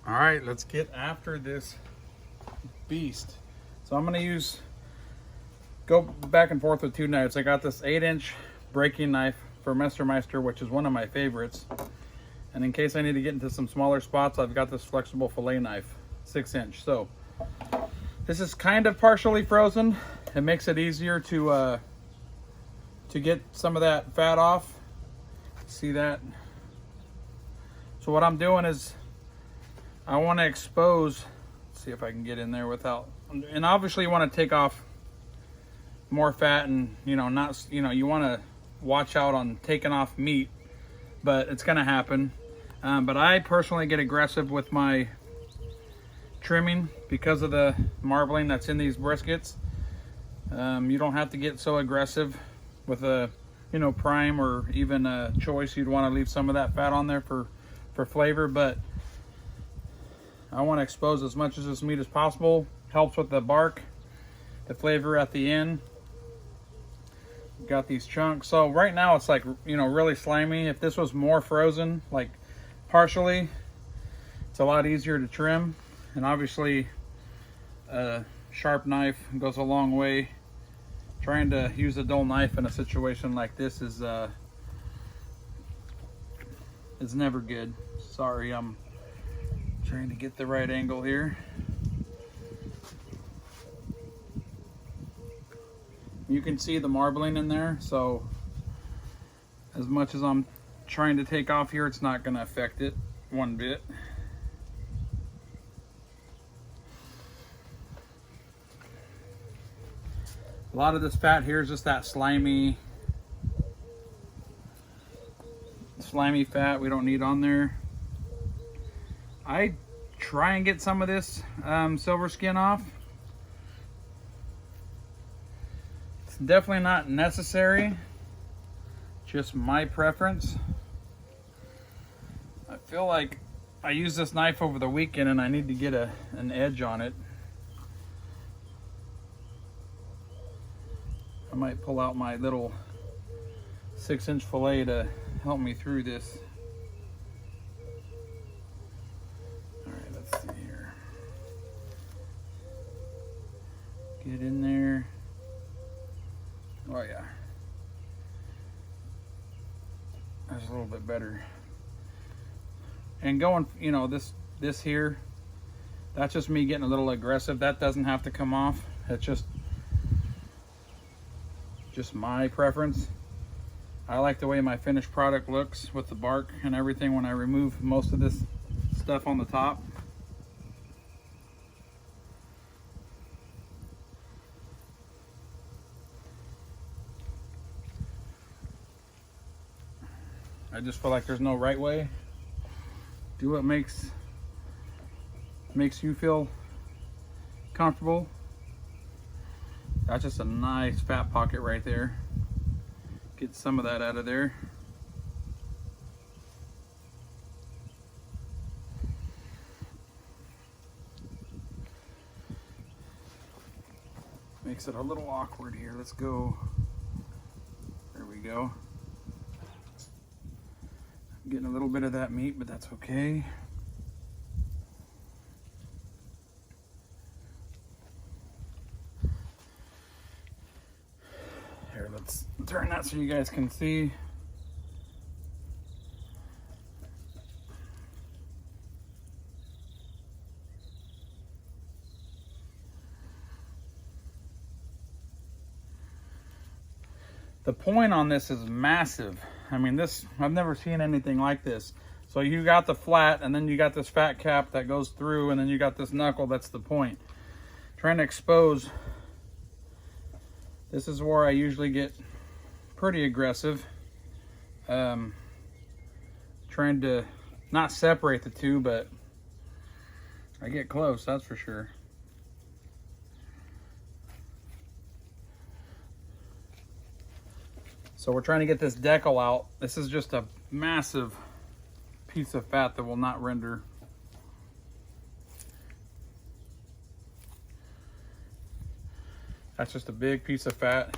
All right, let's get after this beast. So I'm gonna go back and forth with two knives. I got this 8-inch breaking knife for Meister, which is one of my favorites. And in case I need to get into some smaller spots, I've got this flexible fillet knife, 6-inch. So this is kind of partially frozen. It makes it easier to get some of that fat off. See that? So what I'm doing is I want to expose, let's see if I can get in there without, and obviously you want to take off more fat, and you want to watch out on taking off meat, but it's going to happen. But I personally get aggressive with my trimming because of the marbling that's in these briskets. You don't have to get so aggressive with a prime or even a choice. You'd want to leave some of that fat on there for flavor, but I want to expose as much of this meat as possible. Helps with the bark, the flavor at the end. Got these chunks. So right now it's like, really slimy. If this was more frozen, like partially, it's a lot easier to trim. And obviously a sharp knife goes a long way. Trying to use a dull knife in a situation like this is never good. Sorry, I'm trying to get the right angle here. You can see the marbling in there, so as much as I'm trying to take off here, it's not going to affect it one bit. A lot of this fat here is just that slimy fat we don't need on there. I try and get some of this silver skin off. It's definitely not necessary, just my preference. I feel like I used this knife over the weekend and I need to get an edge on it. I might pull out my little 6-inch fillet to help me through this. All right, let's see here. Get in there. Oh yeah. That's a little bit better. And going, this here, that's just me getting a little aggressive. That doesn't have to come off. It's just my preference. I like the way my finished product looks with the bark and everything when I remove most of this stuff on the top. I just feel like there's no right way. Do what makes you feel comfortable. That's just a nice fat pocket right there. Get some of that out of there. Makes it a little awkward here. Let's go. There we go. I'm getting a little bit of that meat, but that's okay. Here, let's turn that so you guys can see. The point on this is massive. I mean, I've never seen anything like this. So you got the flat, and then you got this fat cap that goes through, and then you got this knuckle. That's the point. Trying to expose. This is where I usually get pretty aggressive. Trying to not separate the two, but I get close, that's for sure. So we're trying to get this deckle out. This is just a massive piece of fat that will not render. That's just a big piece of fat.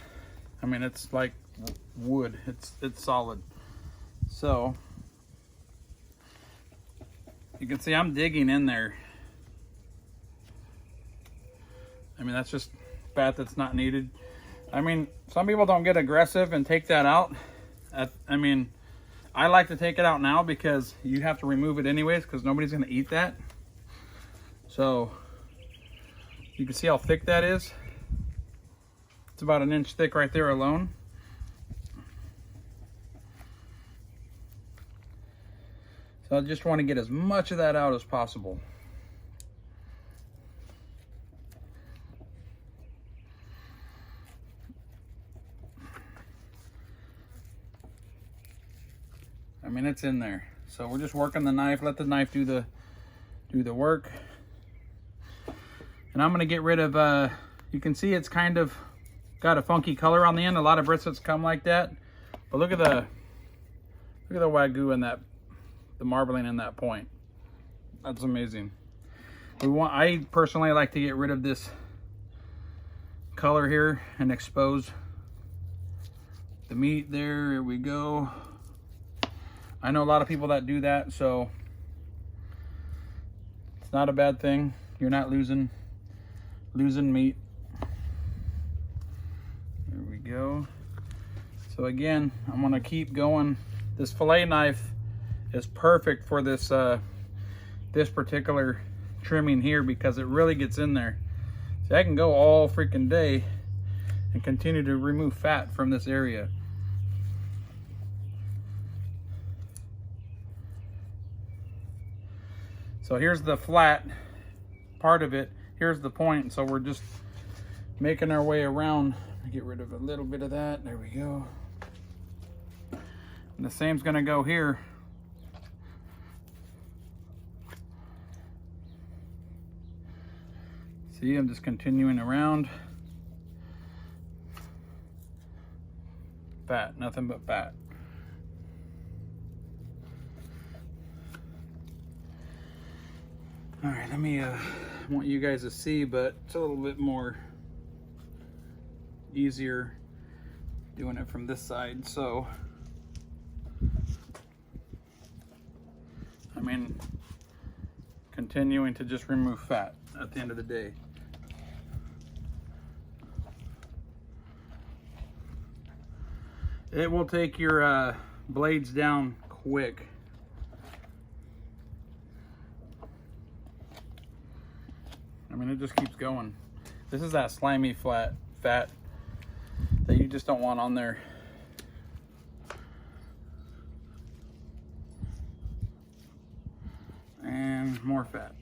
I mean, it's like wood. It's solid. So You can see I'm digging in there. I mean, that's just fat that's not needed. I mean, some people don't get aggressive and take that out. I mean, I like to take it out now because you have to remove it anyways because nobody's gonna eat that. So you can see how thick that is. It's about an inch thick right there alone. So I just want to get as much of that out as possible. I mean, it's in there. So we're just working the knife. Let the knife do the work. And I'm gonna get rid of, you can see it's kind of got a funky color on the end. A lot of briskets come like that. But look at the wagyu and the marbling in that point. That's amazing. I personally like to get rid of this color here and expose the meat. There we go. I know a lot of people that do that, so it's not a bad thing. You're not losing meat. There we go. So again, I'm gonna keep going. This fillet knife is perfect for this this particular trimming here because it really gets in there. So I can go all freaking day and continue to remove fat from this area. So here's the flat part of it. Here's the point. So we're just making our way around. Get rid of a little bit of that. There we go. And the same's gonna go here. See, I'm just continuing around. Fat, nothing but fat. All right, let me, I want you guys to see, but it's a little bit more easier doing it from this side. So, I mean, continuing to just remove fat at the end of the day. It will take your blades down quick. I mean, it just keeps going. This is that slimy fat that you just don't want on there. And more fat.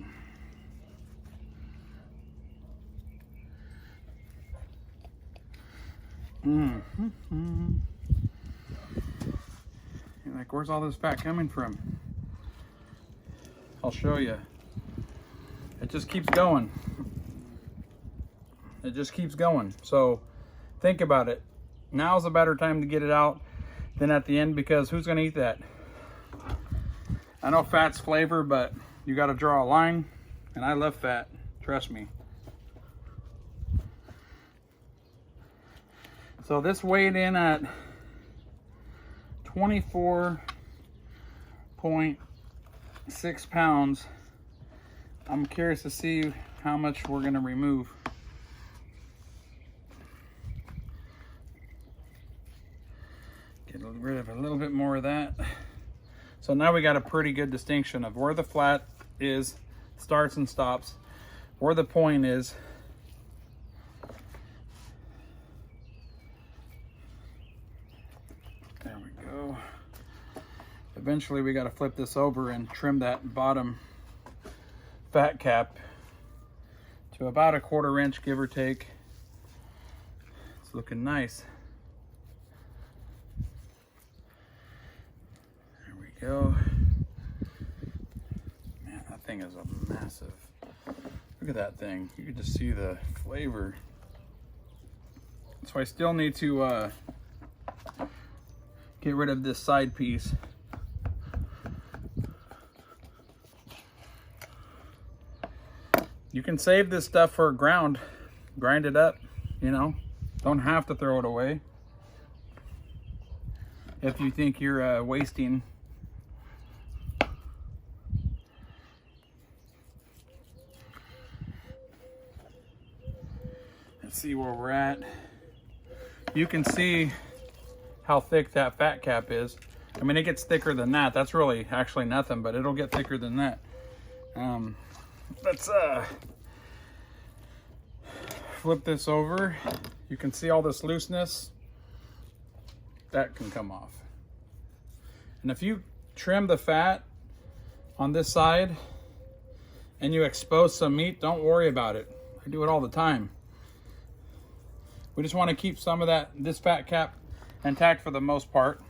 Mm-hmm. You're like, where's all this fat coming from? I'll show you. It just keeps going. It just keeps going. So think about it. Now's a better time to get it out than at the end, because who's gonna eat that? I know fat's flavor, but you gotta draw a line, and I love fat, trust me. So this weighed in at 24.6 pounds. I'm curious to see how much we're gonna remove. Get rid of a little bit more of that. So now we got a pretty good distinction of where the flat is, starts and stops, where the point is. There we go. Eventually we got to flip this over and trim that bottom fat cap to about a 1/4 inch, give or take. It's looking nice. There we go. Man, that thing is a massive. Look at that thing. You can just see the flavor. So I still need to get rid of this side piece. You can save this stuff for grind it up, you know. Don't have to throw it away if you think you're wasting. Let's see where we're at. You can see how thick that fat cap is. I mean, it gets thicker than that. That's really actually nothing, but it'll get thicker than that. Let's flip this over. You can see all this looseness. That can come off. And if you trim the fat on this side and you expose some meat, don't worry about it. I do it all the time. We just want to keep some of this fat cap intact for the most part.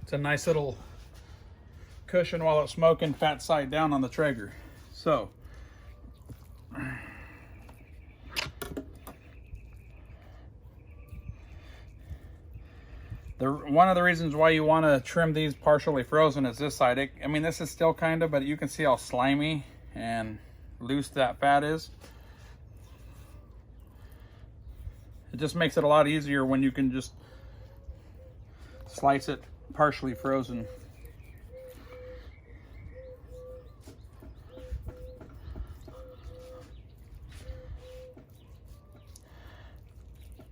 It's a nice little cushion while it's smoking fat side down on the Traeger. So, one of the reasons why you want to trim these partially frozen is this side. I mean, this is still kind of, but you can see how slimy and loose that fat is. It just makes it a lot easier when you can just slice it partially frozen.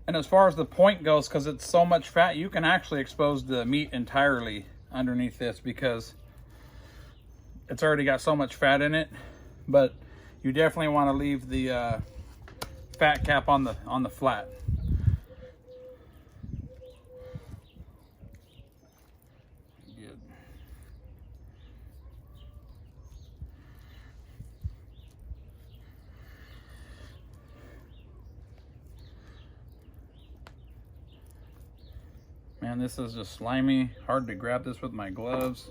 And as far as the point goes, because it's so much fat, you can actually expose the meat entirely underneath this because it's already got so much fat in it. But you definitely want to leave the fat cap on the flat. Good. Man, this is just slimy. Hard to grab this with my gloves.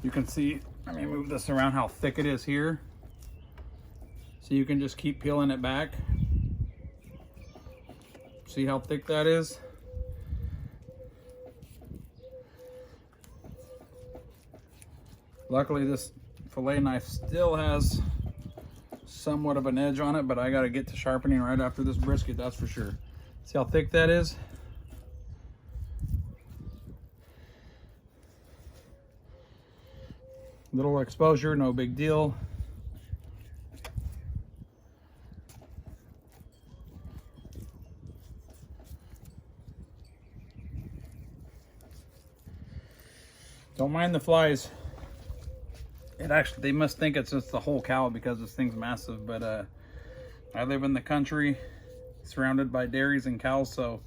You can see, let me move this around, how thick it is here. So you can just keep peeling it back. See how thick that is? Luckily this fillet knife still has somewhat of an edge on it, but I gotta get to sharpening right after this brisket, that's for sure. See how thick that is? Little exposure, no big deal. Don't mind the flies. They must think it's just the whole cow because this thing's massive, but I live in the country surrounded by dairies and cows, so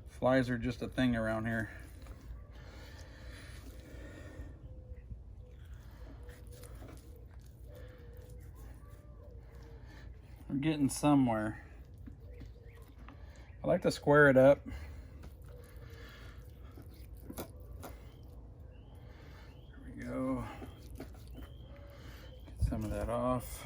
flies are just a thing around here. We're getting somewhere. I like to square it up. There we go. Get some of that off.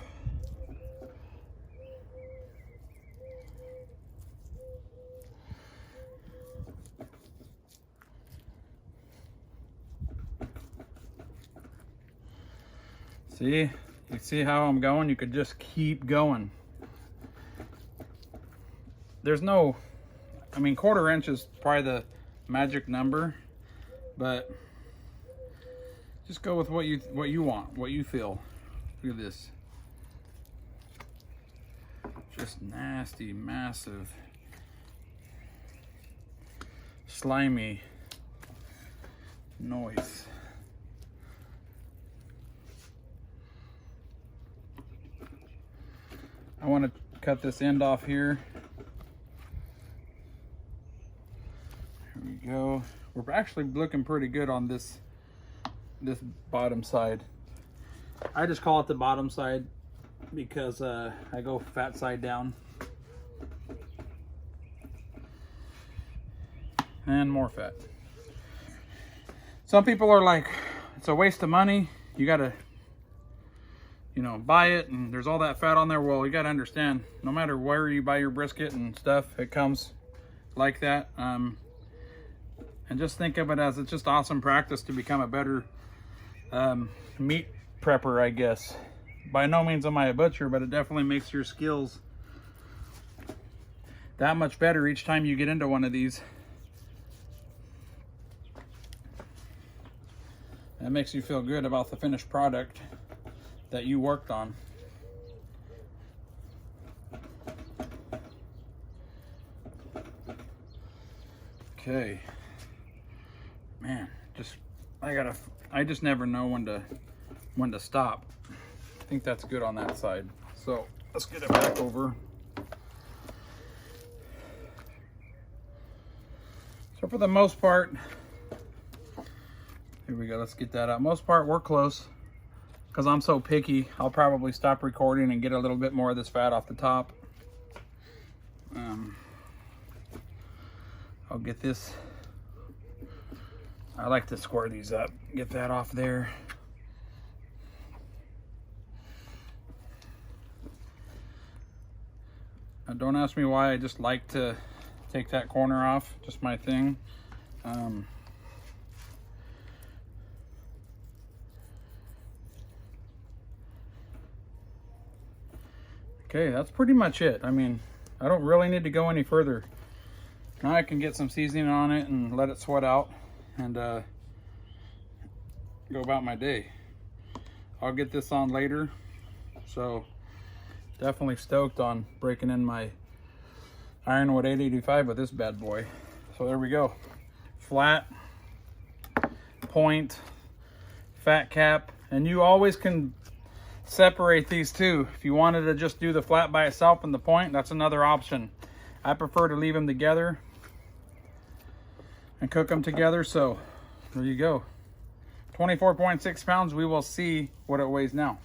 See? You see how I'm going? You could just keep going. There's no, I mean, 1/4 inch is probably the magic number, but just go with what you want, what you feel. Look at this. Just nasty, massive, slimy noise. I want to cut this end off here. There we go. We're actually looking pretty good on this bottom side. I just call it the bottom side because I go fat side down. And more fat. Some people are like, it's a waste of money. You gotta, you know, buy it and there's all that fat on there. Well, you gotta understand, no matter where you buy your brisket and stuff, it comes like that. And just think of it as it's just awesome practice to become a better meat prepper, I guess. By no means am I a butcher, but it definitely makes your skills that much better each time you get into one of these. That makes you feel good about the finished product that you worked on. Okay, man, I just never know when to stop. I think that's good on that side. So let's get it back over. So for the most part, here we go, let's get that out. Most part we're close. Because I'm so picky, I'll probably stop recording and get a little bit more of this fat off the top. I'll get this. I like to square these up, get that off there. Now don't ask me why, I just like to take that corner off, just my thing. Okay, that's pretty much it. I mean, I don't really need to go any further. Now I can get some seasoning on it and let it sweat out and go about my day. I'll get this on later. So definitely stoked on breaking in my Ironwood 885 with this bad boy. So there we go. Flat, point, fat cap, and you always can separate these two. If you wanted to just do the flat by itself and the point, that's another option. I prefer to leave them together and cook them together. So there you go. 24.6 pounds. We will see what it weighs now.